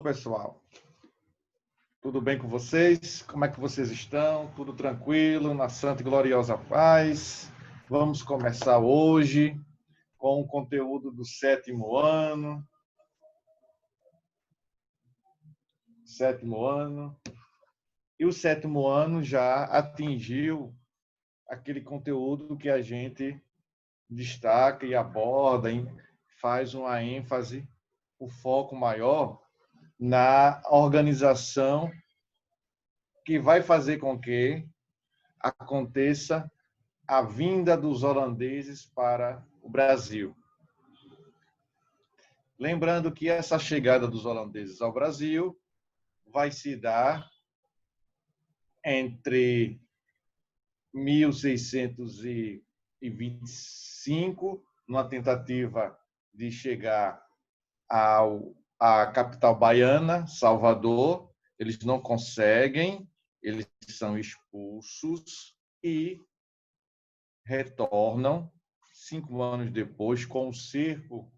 Pessoal, tudo bem com vocês? Como é que vocês estão? Tudo tranquilo, na santa e gloriosa paz? Vamos começar hoje com o conteúdo do sétimo ano. E o sétimo ano já atingiu aquele conteúdo que a gente destaca e aborda, faz uma ênfase, o foco maior na organização que vai fazer com que aconteça a vinda dos holandeses para o Brasil. Lembrando que essa chegada dos holandeses ao Brasil vai se dar entre 1625, numa tentativa de chegar à capital baiana, Salvador. Eles não conseguem, eles são expulsos e retornam 5 anos depois com o cerco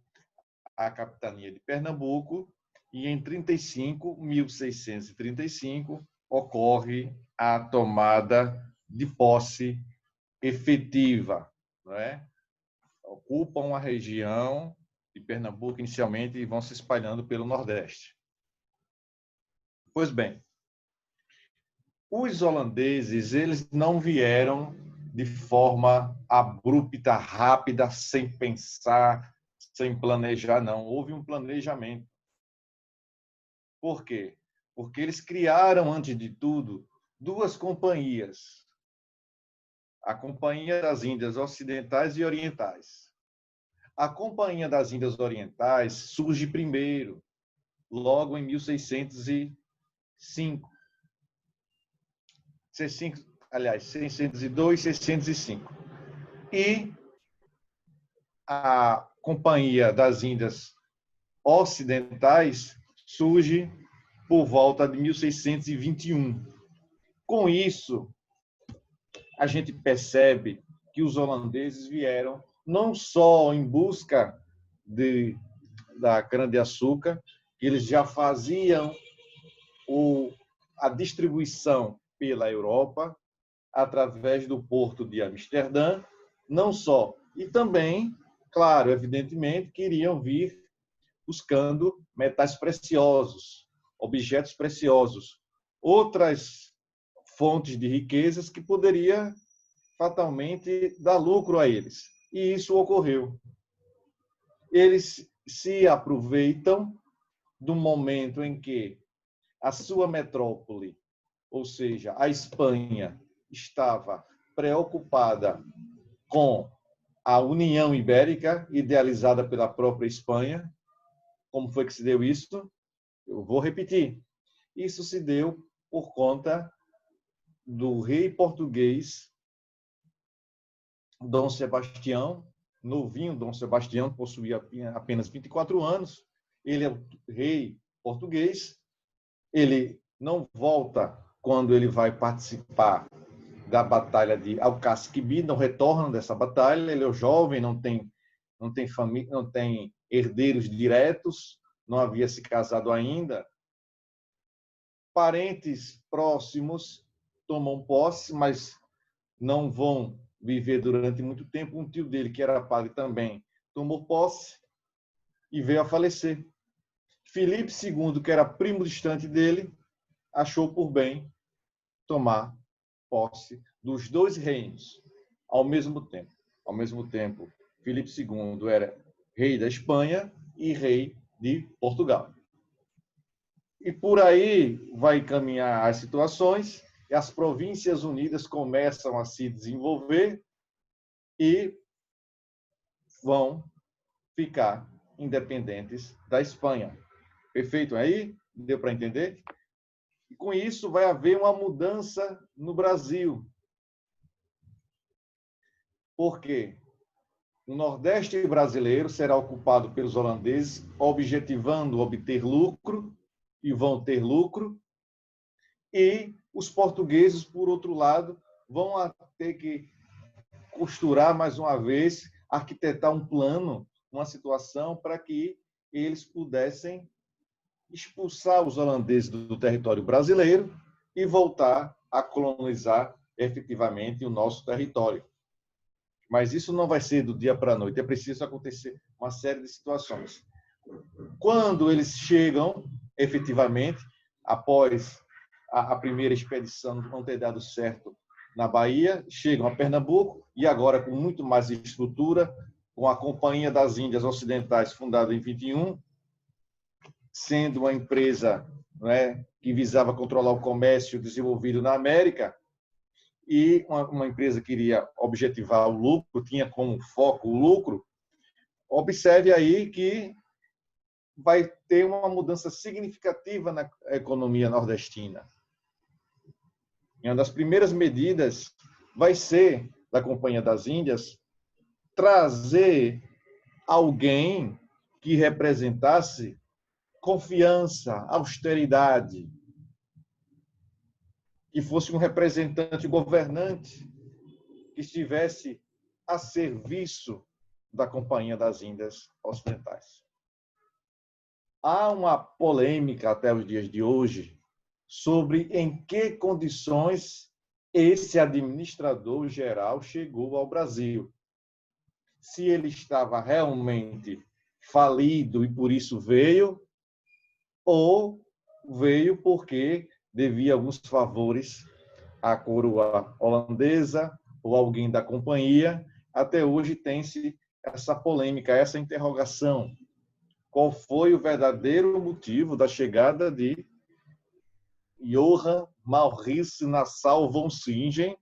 à capitania de Pernambuco, e em 1635, ocorre a tomada de posse efetiva, não é? Ocupam a região de Pernambuco inicialmente e vão se espalhando pelo Nordeste. Pois bem, os holandeses, eles não vieram de forma abrupta, rápida, sem pensar, sem planejar, não. Houve um planejamento. Por quê? Porque eles criaram, antes de tudo, duas companhias. A Companhia das Índias Ocidentais e Orientais. A Companhia das Índias Orientais surge primeiro, logo em 1605. 602, 605. E a Companhia das Índias Ocidentais surge por volta de 1621. Com isso, a gente percebe que os holandeses vieram não só em busca da cana-de-açúcar, que eles já faziam a distribuição pela Europa, através do porto de Amsterdã, não só. E também, claro, evidentemente, queriam vir buscando metais preciosos, objetos preciosos, outras fontes de riquezas que poderia fatalmente dar lucro a eles. E isso ocorreu. Eles se aproveitam do momento em que a sua metrópole, ou seja, a Espanha, estava preocupada com a União Ibérica, idealizada pela própria Espanha. Como foi que se deu isso? Eu vou repetir. Isso se deu por conta do rei português Dom Sebastião, novinho. Dom Sebastião possuía apenas 24 anos. Ele é o rei português. Ele não volta quando ele vai participar da batalha de Alcácer-Quibir, não retorna dessa batalha. Ele é jovem, não tem família, não tem herdeiros diretos, não havia se casado ainda. Parentes próximos tomam posse, mas não vão viver durante muito tempo. Um tio dele, que era padre também, tomou posse e veio a falecer. Filipe II, que era primo distante dele, achou por bem tomar posse dos dois reinos ao mesmo tempo. Ao mesmo tempo, Filipe II era rei da Espanha e rei de Portugal. E por aí vai caminhar as situações, e as Províncias Unidas começam a se desenvolver e vão ficar independentes da Espanha. Perfeito aí? Deu para entender? E com isso vai haver uma mudança no Brasil. Por quê? O Nordeste brasileiro será ocupado pelos holandeses, objetivando obter lucro, e vão ter lucro, e os portugueses, por outro lado, vão ter que costurar mais uma vez, arquitetar um plano, uma situação para que eles pudessem expulsar os holandeses do território brasileiro e voltar a colonizar efetivamente o nosso território. Mas isso não vai ser do dia para a noite, é preciso acontecer uma série de situações. Quando eles chegam, efetivamente, após a primeira expedição não ter dado certo na Bahia, chegam a Pernambuco e agora com muito mais estrutura, com a Companhia das Índias Ocidentais, fundada em 21, sendo uma empresa, né, que visava controlar o comércio desenvolvido na América, e uma empresa que iria objetivar o lucro, tinha como foco o lucro. Observe aí que vai ter uma mudança significativa na economia nordestina. E uma das primeiras medidas vai ser, da Companhia das Índias, trazer alguém que representasse confiança, austeridade, que fosse um representante governante que estivesse a serviço da Companhia das Índias Ocidentais. Há uma polêmica até os dias de hoje sobre em que condições esse administrador geral chegou ao Brasil. Se ele estava realmente falido e por isso veio, ou veio porque devia alguns favores à coroa holandesa ou alguém da companhia. Até hoje tem-se essa polêmica, essa interrogação. Qual foi o verdadeiro motivo da chegada de Johann Maurits Nassau von Siegen,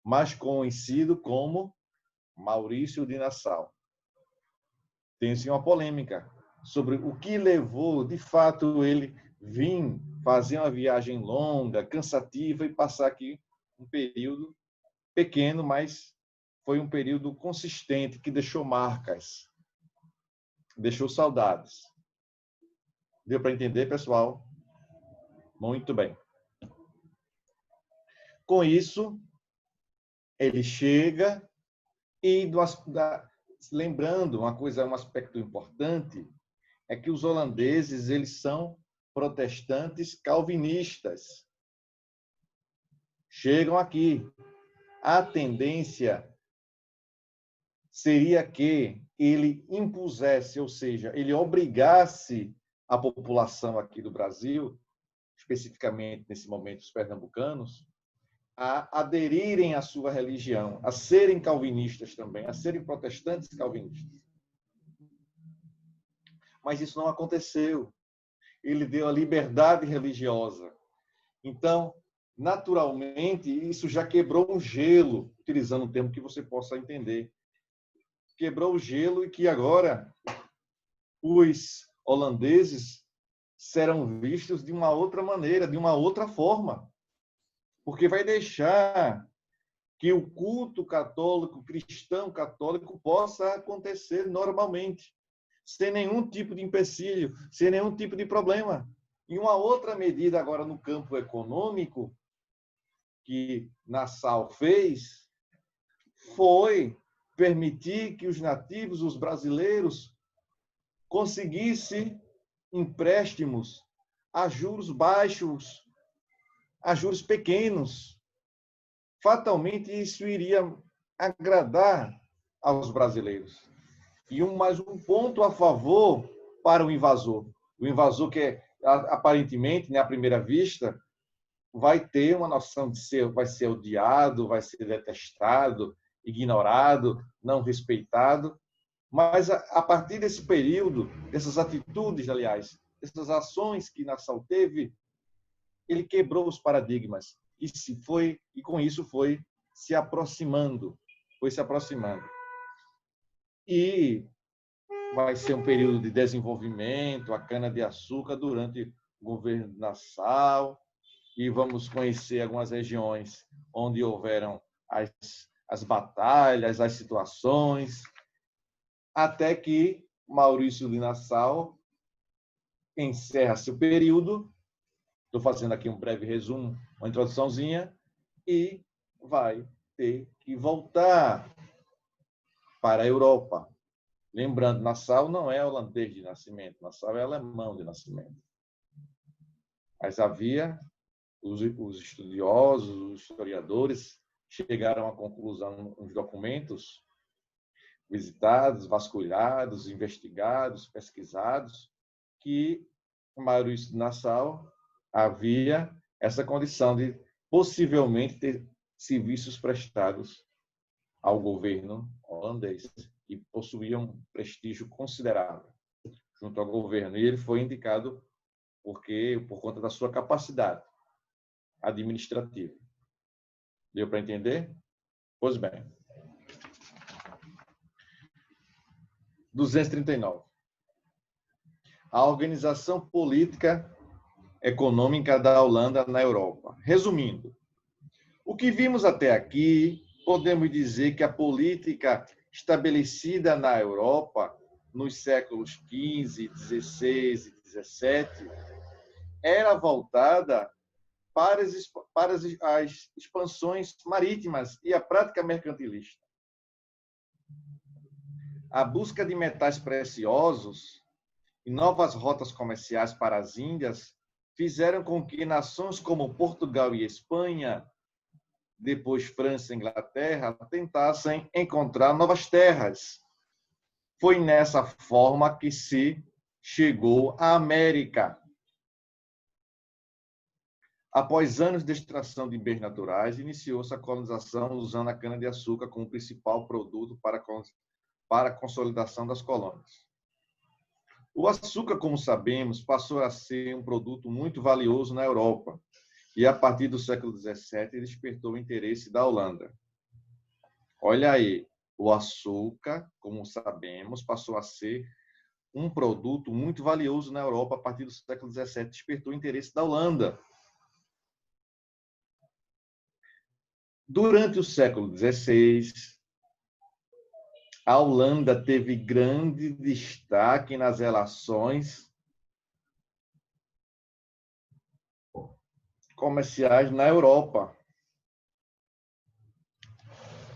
mais conhecido como Maurício de Nassau? Tem-se uma polêmica sobre o que levou, de fato, ele vir fazer uma viagem longa, cansativa e passar aqui um período pequeno, mas foi um período consistente que deixou marcas, deixou saudades. Deu para entender, pessoal? Muito bem. Com isso, ele chega e, lembrando uma coisa, um aspecto importante, é que os holandeses eles são protestantes calvinistas. Chegam aqui. A tendência seria que ele impusesse, ou seja, ele obrigasse a população aqui do Brasil, especificamente nesse momento os pernambucanos, a aderirem à sua religião, a serem calvinistas também, a serem protestantes calvinistas. Mas isso não aconteceu. Ele deu a liberdade religiosa. Então, naturalmente, isso já quebrou um gelo, utilizando um termo que você possa entender. Quebrou o gelo e que agora os holandeses serão vistos de uma outra maneira, de uma outra forma. Porque vai deixar que o culto católico, cristão católico, possa acontecer normalmente, sem nenhum tipo de empecilho, sem nenhum tipo de problema. E uma outra medida agora no campo econômico que Nassau fez foi permitir que os nativos, os brasileiros, conseguissem empréstimos a juros baixos, a juros pequenos. Fatalmente, isso iria agradar aos brasileiros. E mais um ponto a favor para o invasor. O invasor que, aparentemente, né, à primeira vista, vai ter uma noção de ser, vai ser odiado, vai ser detestado, ignorado, não respeitado. Mas, a partir desse período, dessas atitudes, aliás, dessas ações que Nassau teve, ele quebrou os paradigmas e com isso foi se aproximando, E vai ser um período de desenvolvimento, a cana-de-açúcar durante o governo de Nassau, e vamos conhecer algumas regiões onde houveram as batalhas, as situações, até que Maurício de Nassau encerra seu período. Estou fazendo aqui um breve resumo, uma introduçãozinha, e vai ter que voltar para a Europa. Lembrando, Nassau não é holandês de nascimento, Nassau é alemão de nascimento. Mas havia, os estudiosos, os historiadores, chegaram à conclusão, nos documentos visitados, vasculhados, investigados, pesquisados, que em Maurício-Nassau havia essa condição de possivelmente ter serviços prestados ao governo holandês e possuía um prestígio considerável junto ao governo. E ele foi indicado por conta da sua capacidade administrativa. Deu para entender? Pois bem. 239. A organização política econômica da Holanda na Europa. Resumindo, o que vimos até aqui, podemos dizer que a política estabelecida na Europa nos séculos XV, XVI e XVII era voltada para as expansões marítimas e a prática mercantilista. A busca de metais preciosos e novas rotas comerciais para as Índias fizeram com que nações como Portugal e Espanha, depois França e Inglaterra, tentassem encontrar novas terras. Foi nessa forma que se chegou à América. Após anos de extração de bens naturais, iniciou-se a colonização usando a cana-de-açúcar como principal produto para a consolidação das colônias. O açúcar, como sabemos, passou a ser um produto muito valioso na Europa e, a partir do século XVII, despertou o interesse da Holanda. Olha aí, o açúcar, como sabemos, passou a ser um produto muito valioso na Europa a partir do século XVII, despertou o interesse da Holanda. Durante o século XVI, a Holanda teve grande destaque nas relações comerciais na Europa,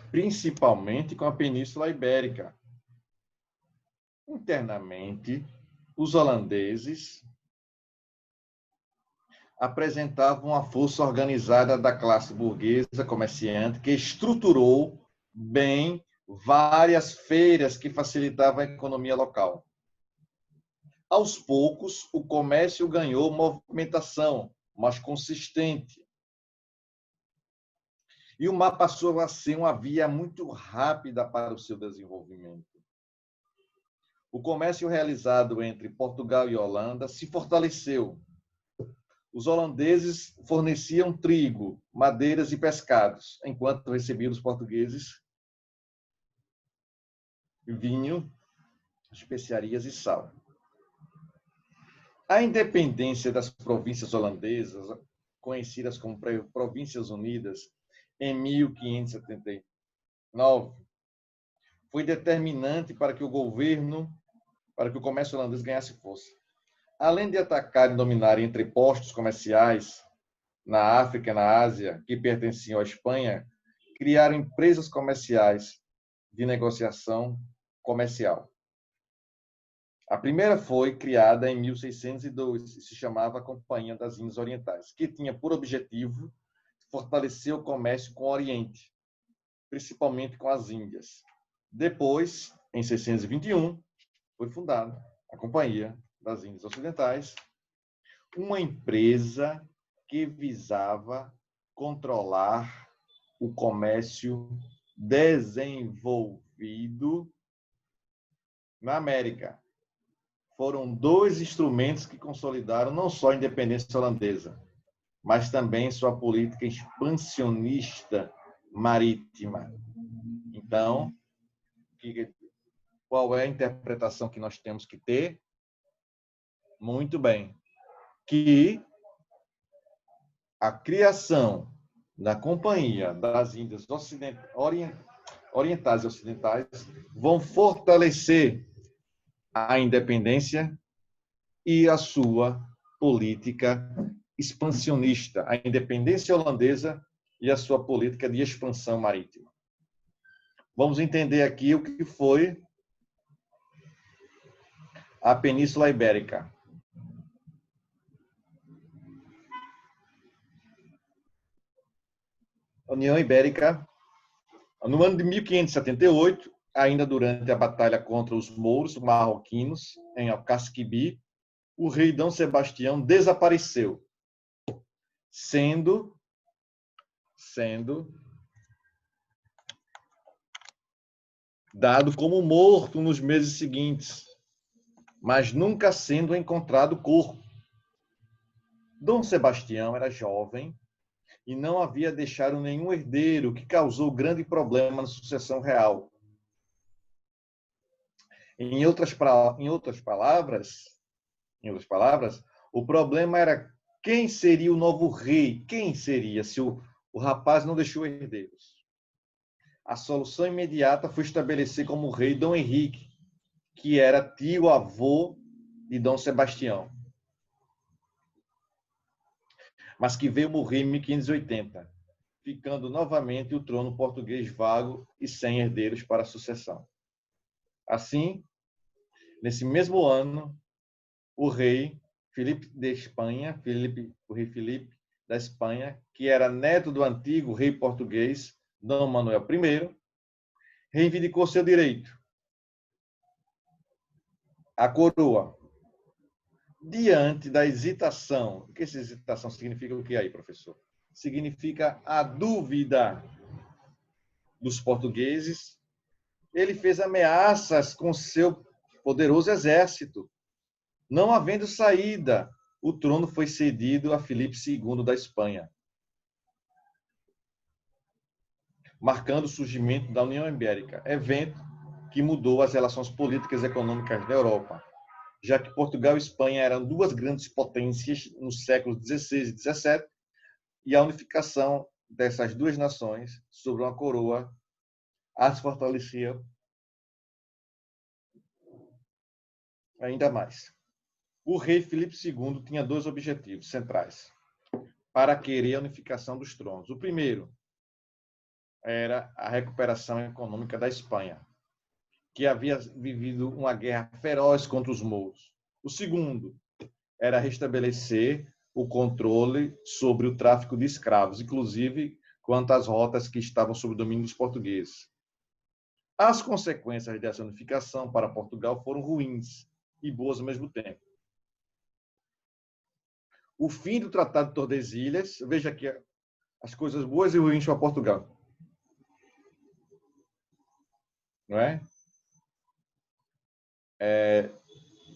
principalmente com a Península Ibérica. Internamente, os holandeses apresentavam uma força organizada da classe burguesa comerciante que estruturou bem várias feiras que facilitavam a economia local. Aos poucos, o comércio ganhou movimentação, mas consistente. E o mar passou a ser uma via muito rápida para o seu desenvolvimento. O comércio realizado entre Portugal e Holanda se fortaleceu. Os holandeses forneciam trigo, madeiras e pescados, enquanto recebiam dos portugueses vinho, especiarias e sal. A independência das províncias holandesas, conhecidas como Províncias Unidas, em 1579, foi determinante para que o comércio holandês ganhasse força. Além de atacar e dominar entrepostos comerciais na África e na Ásia, que pertenciam à Espanha, criaram empresas comerciais de negociação comercial. A primeira foi criada em 1602 e se chamava Companhia das Índias Orientais, que tinha por objetivo fortalecer o comércio com o Oriente, principalmente com as Índias. Depois, em 621, foi fundada a Companhia das Índias Ocidentais, uma empresa que visava controlar o comércio desenvolvido na América. Foram dois instrumentos que consolidaram não só a independência holandesa, mas também sua política expansionista marítima. Então, qual é a interpretação que nós temos que ter? Muito bem. Que a criação da Companhia das Índias Orientais e Ocidentais vão fortalecer a independência e a sua política expansionista, a independência holandesa e a sua política de expansão marítima. Vamos entender aqui o que foi a Península Ibérica. A União Ibérica, no ano de 1578, ainda durante a batalha contra os mouros marroquinos, em Alcasquibi, o rei Dom Sebastião desapareceu, sendo dado como morto nos meses seguintes, mas nunca sendo encontrado o corpo. Dom Sebastião era jovem e não havia deixado nenhum herdeiro, que causou grande problema na sucessão real. Em outras palavras, o problema era quem seria o novo rei, quem seria se o rapaz não deixou herdeiros. A solução imediata foi estabelecer como rei Dom Henrique, que era tio-avô de Dom Sebastião, mas que veio morrer em 1580, ficando novamente o trono português vago e sem herdeiros para a sucessão. Assim, nesse mesmo ano, o rei Filipe de Espanha, o rei Filipe da Espanha, que era neto do antigo rei português Dom Manuel I, reivindicou seu direito à coroa. Diante da hesitação, o que essa hesitação significa o que aí, professor? Significa a dúvida dos portugueses. Ele fez ameaças com seu poderoso exército. Não havendo saída, o trono foi cedido a Filipe II da Espanha, marcando o surgimento da União Ibérica, evento que mudou as relações políticas e econômicas da Europa, já que Portugal e Espanha eram duas grandes potências nos séculos XVI e XVII, e a unificação dessas duas nações sobre uma coroa as fortalecia ainda mais. O rei Filipe II tinha dois objetivos centrais para querer a unificação dos tronos. O primeiro era a recuperação econômica da Espanha, que havia vivido uma guerra feroz contra os mouros. O segundo era restabelecer o controle sobre o tráfico de escravos, inclusive quanto às rotas que estavam sob o domínio dos portugueses. As consequências dessa unificação para Portugal foram ruins e boas ao mesmo tempo. O fim do Tratado de Tordesilhas, veja aqui as coisas boas e ruins para Portugal. Não é?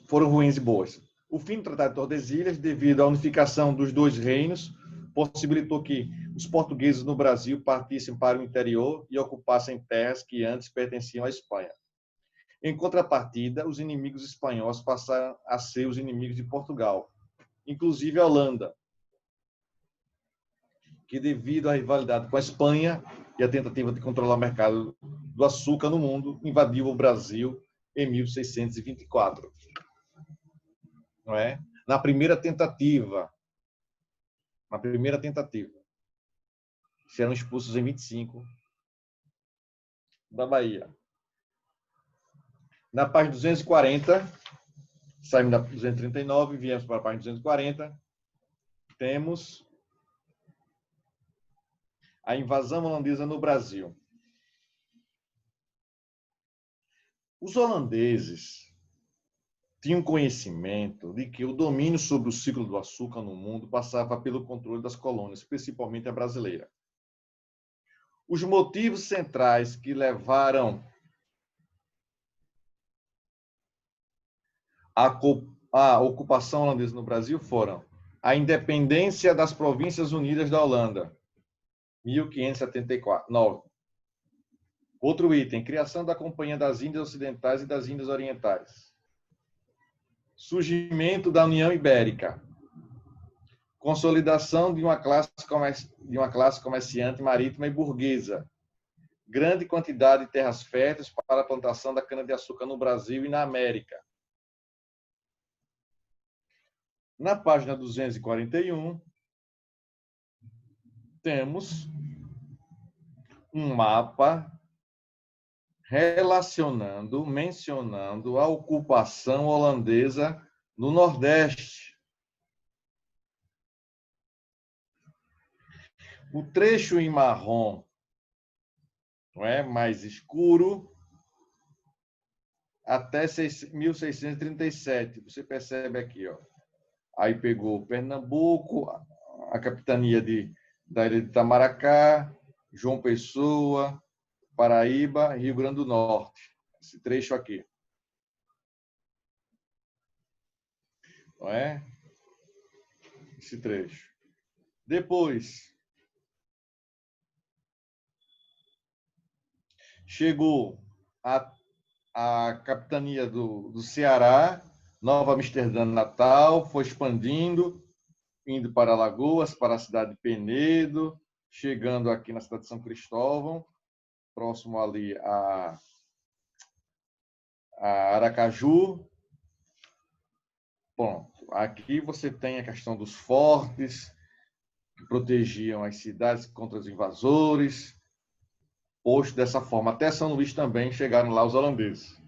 Foram ruins e boas. O fim do Tratado de Tordesilhas, devido à unificação dos dois reinos, possibilitou que os portugueses no Brasil partissem para o interior e ocupassem terras que antes pertenciam à Espanha. Em contrapartida, os inimigos espanhóis passaram a ser os inimigos de Portugal, inclusive a Holanda, que, devido à rivalidade com a Espanha e a tentativa de controlar o mercado do açúcar no mundo, invadiu o Brasil em 1624. Não é? Na primeira tentativa, serão expulsos em 25 da Bahia. Na página 240, saímos da 239, viemos para a página 240, temos a invasão holandesa no Brasil. Os holandeses tinham conhecimento de que o domínio sobre o ciclo do açúcar no mundo passava pelo controle das colônias, principalmente a brasileira. Os motivos centrais que levaram a ocupação holandesa no Brasil foram a independência das Províncias Unidas da Holanda, 1579. Outro item, criação da Companhia das Índias Ocidentais e das Índias Orientais. Surgimento da União Ibérica. Consolidação de uma classe comerciante marítima e burguesa. Grande quantidade de terras férteis para a plantação da cana-de-açúcar no Brasil e na América. Na página 241, temos um mapa mencionando a ocupação holandesa no Nordeste. O trecho em marrom, não é, mais escuro, até 1637. Você percebe aqui, ó. Aí pegou Pernambuco, a capitania da ilha de Itamaracá, João Pessoa, Paraíba, Rio Grande do Norte. Esse trecho aqui. Não é? Esse trecho. Depois, chegou a capitania do Ceará, Nova Amsterdã, Natal, foi expandindo, indo para Alagoas, para a cidade de Penedo, chegando aqui na cidade de São Cristóvão, próximo ali a Aracaju. Bom, aqui você tem a questão dos fortes, que protegiam as cidades contra os invasores, posto dessa forma. Até São Luís também chegaram lá os holandeses.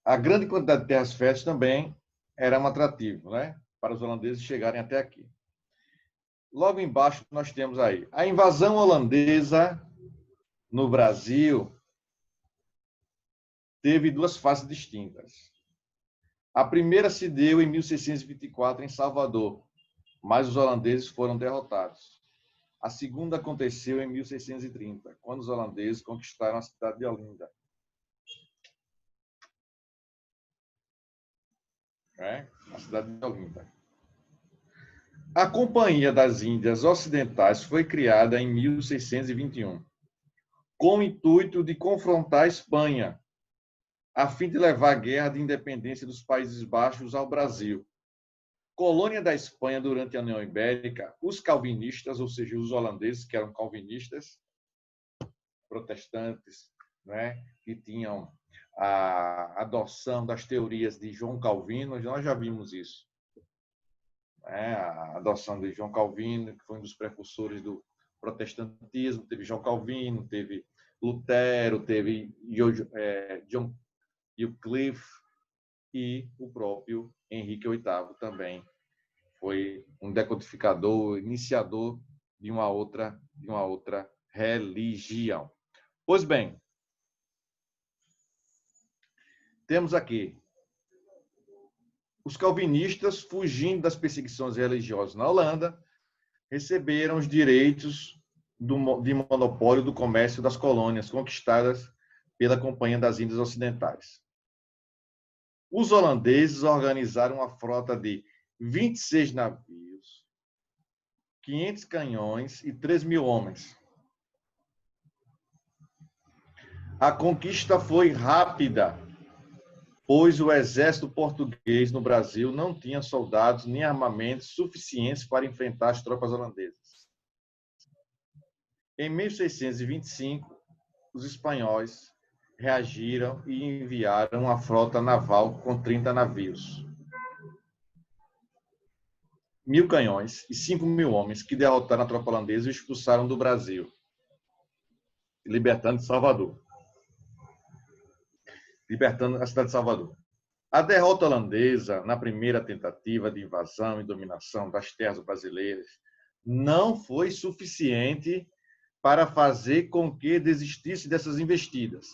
A grande quantidade de terras férteis também era um atrativo, né, para os holandeses chegarem até aqui. Logo embaixo nós temos aí a invasão holandesa no Brasil teve duas fases distintas. A primeira se deu em 1624 em Salvador, mas os holandeses foram derrotados. A segunda aconteceu em 1630, quando os holandeses conquistaram a cidade de Olinda. A cidade de Olinda. A Companhia das Índias Ocidentais foi criada em 1621, com o intuito de confrontar a Espanha, a fim de levar a guerra de independência dos Países Baixos ao Brasil. Colônia da Espanha durante a União Ibérica, os calvinistas, ou seja, os holandeses, que eram calvinistas, protestantes, né, que tinham a adoção das teorias de João Calvino, nós já vimos isso. A adoção de João Calvino, que foi um dos precursores do protestantismo, teve João Calvino, teve Lutero, teve John Wycliffe e o próprio Henrique VIII também foi um decodificador, iniciador de uma outra religião. Pois bem, temos aqui os calvinistas, fugindo das perseguições religiosas na Holanda, receberam os direitos de monopólio do comércio das colônias conquistadas pela Companhia das Índias Ocidentais. Os holandeses organizaram uma frota de 26 navios, 500 canhões e 3.000 homens. A conquista foi rápida, pois o exército português no Brasil não tinha soldados nem armamentos suficientes para enfrentar as tropas holandesas. Em 1625, os espanhóis reagiram e enviaram uma frota naval com 30 navios, 1.000 canhões e 5.000 homens, que derrotaram a tropa holandesa e expulsaram do Brasil, libertando Salvador. Libertando a cidade de Salvador. A derrota holandesa na primeira tentativa de invasão e dominação das terras brasileiras não foi suficiente para fazer com que desistisse dessas investidas.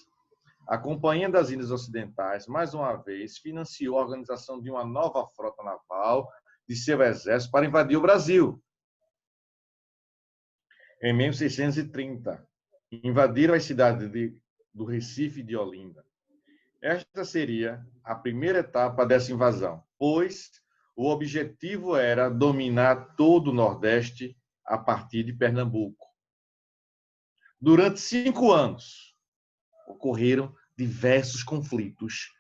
A Companhia das Índias Ocidentais, mais uma vez, financiou a organização de uma nova frota naval de seu exército para invadir o Brasil. Em 1630, invadiram as cidades do Recife e de Olinda. Esta seria a primeira etapa dessa invasão, pois o objetivo era dominar todo o Nordeste a partir de Pernambuco. Durante 5 anos, ocorreram diversos conflitos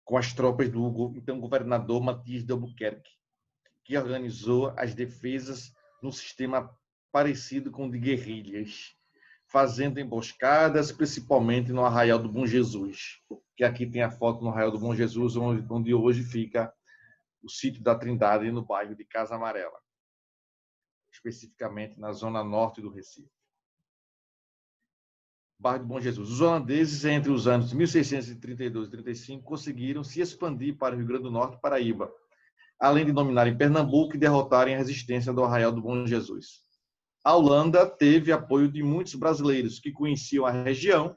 com as tropas do então governador Matias de Albuquerque, que organizou as defesas num sistema parecido com o de guerrilhas, fazendo emboscadas, principalmente no Arraial do Bom Jesus, que aqui tem a foto no Arraial do Bom Jesus, onde hoje fica o sítio da Trindade, no bairro de Casa Amarela, especificamente na zona norte do Recife. Bairro do Bom Jesus. Os holandeses, entre os anos 1632 e 35, conseguiram se expandir para o Rio Grande do Norte e Paraíba, além de dominarem Pernambuco e derrotarem a resistência do Arraial do Bom Jesus. A Holanda teve apoio de muitos brasileiros que conheciam a região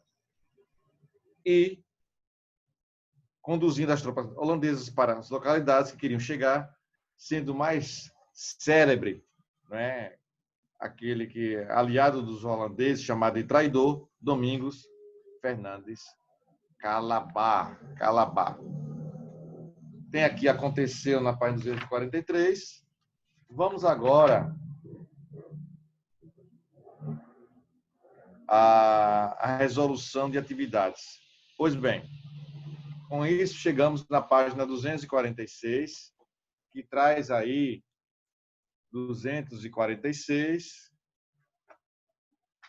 e, conduzindo as tropas holandesas para as localidades que queriam chegar, sendo mais célebre, né, aquele que é aliado dos holandeses, chamado de traidor, Domingos Fernandes Calabar. Tem aqui, aconteceu na página 243. Vamos agora à resolução de atividades. Pois bem, com isso chegamos na página 246, que traz aí 246.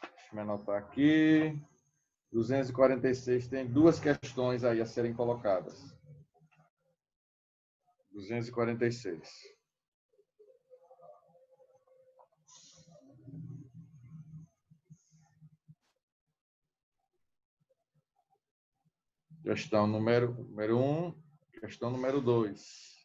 Deixa eu anotar aqui. 246 tem duas questões aí a serem colocadas. 246. Questão número 1, questão número 2.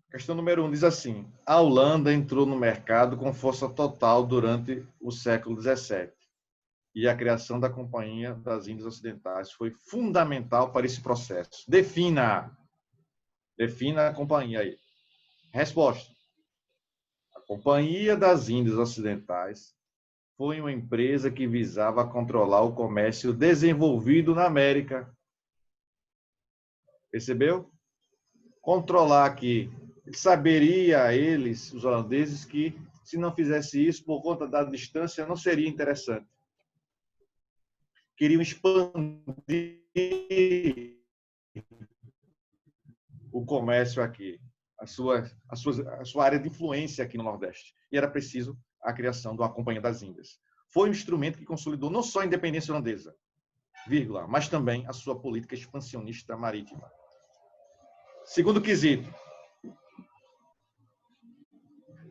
Questão número 1 diz assim: a Holanda entrou no mercado com força total durante o século XVII e a criação da Companhia das Índias Ocidentais foi fundamental para esse processo. Defina a companhia aí. Resposta: a Companhia das Índias Ocidentais foi uma empresa que visava controlar o comércio desenvolvido na América. Percebeu? Controlar aqui. Saberia eles, os holandeses, que se não fizesse isso, por conta da distância, não seria interessante. Queriam expandir o comércio aqui, a sua área de influência aqui no Nordeste. E era preciso a criação de uma Companhia das Índias. Foi um instrumento que consolidou não só a independência holandesa, vírgula, mas também a sua política expansionista marítima. Segundo quesito.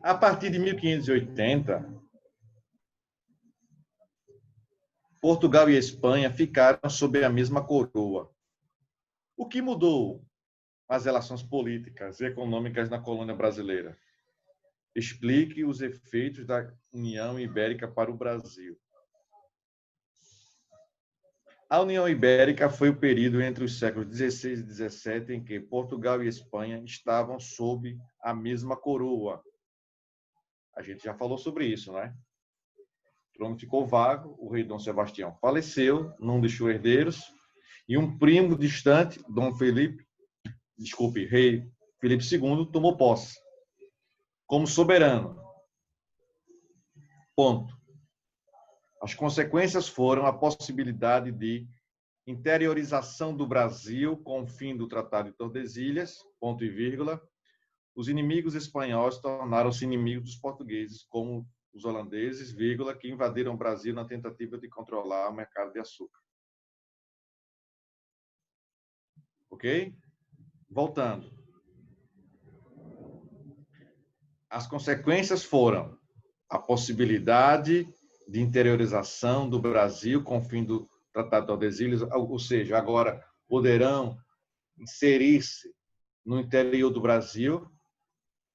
A partir de 1580, Portugal e Espanha ficaram sob a mesma coroa. O que mudou as relações políticas e econômicas na colônia brasileira? Explique os efeitos da União Ibérica para o Brasil. A União Ibérica foi o período entre os séculos XVI e XVII em que Portugal e Espanha estavam sob a mesma coroa. A gente já falou sobre isso, né? O trono ficou vago, o rei Dom Sebastião faleceu, não deixou herdeiros, e um primo distante, rei Filipe II, tomou posse como soberano. Ponto. As consequências foram a possibilidade de interiorização do Brasil com o fim do Tratado de Tordesilhas, ponto e vírgula. Os inimigos espanhóis tornaram-se inimigos dos portugueses, como os holandeses, vírgula, que invadiram o Brasil na tentativa de controlar o mercado de açúcar. Ok? Voltando. As consequências foram a possibilidade de interiorização do Brasil com o fim do Tratado de Tordesilhas, ou seja, agora poderão inserir-se no interior do Brasil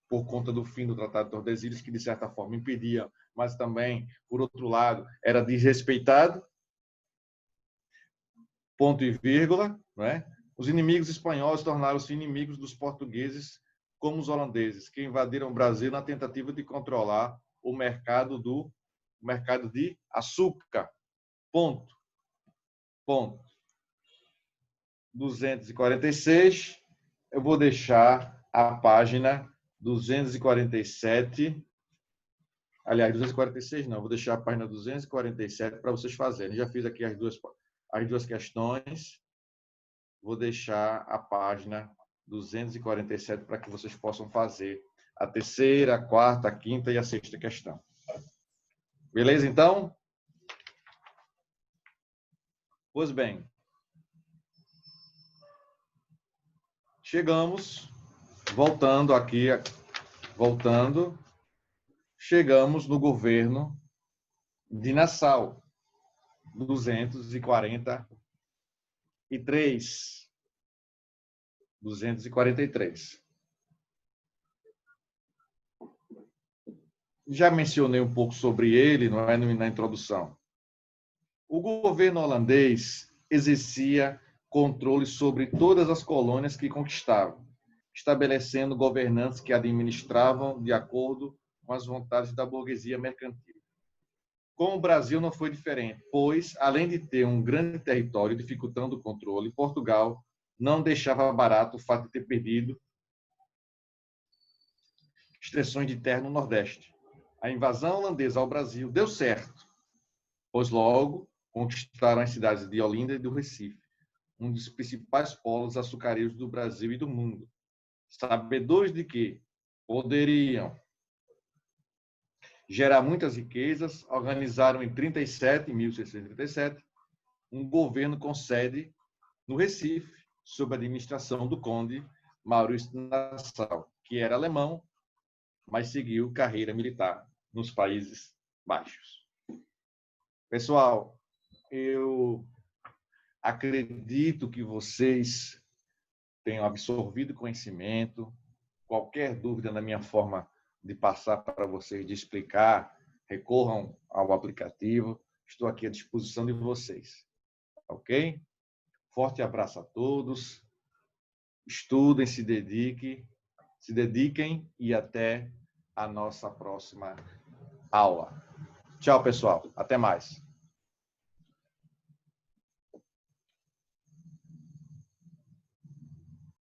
por conta do fim do Tratado de Tordesilhas, que de certa forma impedia, mas também, por outro lado, era desrespeitado. Ponto e vírgula, né? Os inimigos espanhóis tornaram-se inimigos dos portugueses, como os holandeses, que invadiram o Brasil na tentativa de controlar o mercado de açúcar. Ponto. 246. Eu vou deixar a página 247. Aliás, 246 não, vou deixar a página 247 para vocês fazerem. Já fiz aqui as duas questões. Vou deixar a página 247 para que vocês possam fazer a terceira, a quarta, a quinta e a sexta questão. Beleza, então? Pois bem. Chegamos, chegamos no governo de Nassau, 247. 243. Já mencionei um pouco sobre ele, não é, na introdução. O governo holandês exercia controle sobre todas as colônias que conquistava, estabelecendo governantes que administravam de acordo com as vontades da burguesia mercantil. Com o Brasil não foi diferente, pois, além de ter um grande território dificultando o controle, Portugal não deixava barato o fato de ter perdido extensões de terra no Nordeste. A invasão holandesa ao Brasil deu certo, pois logo conquistaram as cidades de Olinda e do Recife, um dos principais polos açucareiros do Brasil e do mundo. Sabedores de que poderiam gerar muitas riquezas, organizaram em 1637, um governo com sede no Recife, sob a administração do conde Maurício de Nassau, que era alemão, mas seguiu carreira militar nos Países Baixos. Pessoal, eu acredito que vocês tenham absorvido conhecimento. Qualquer dúvida na minha forma de passar para vocês, de explicar, recorram ao aplicativo. Estou aqui à disposição de vocês. Ok? Forte abraço a todos. Estudem, se dediquem e até a nossa próxima aula. Tchau, pessoal. Até mais.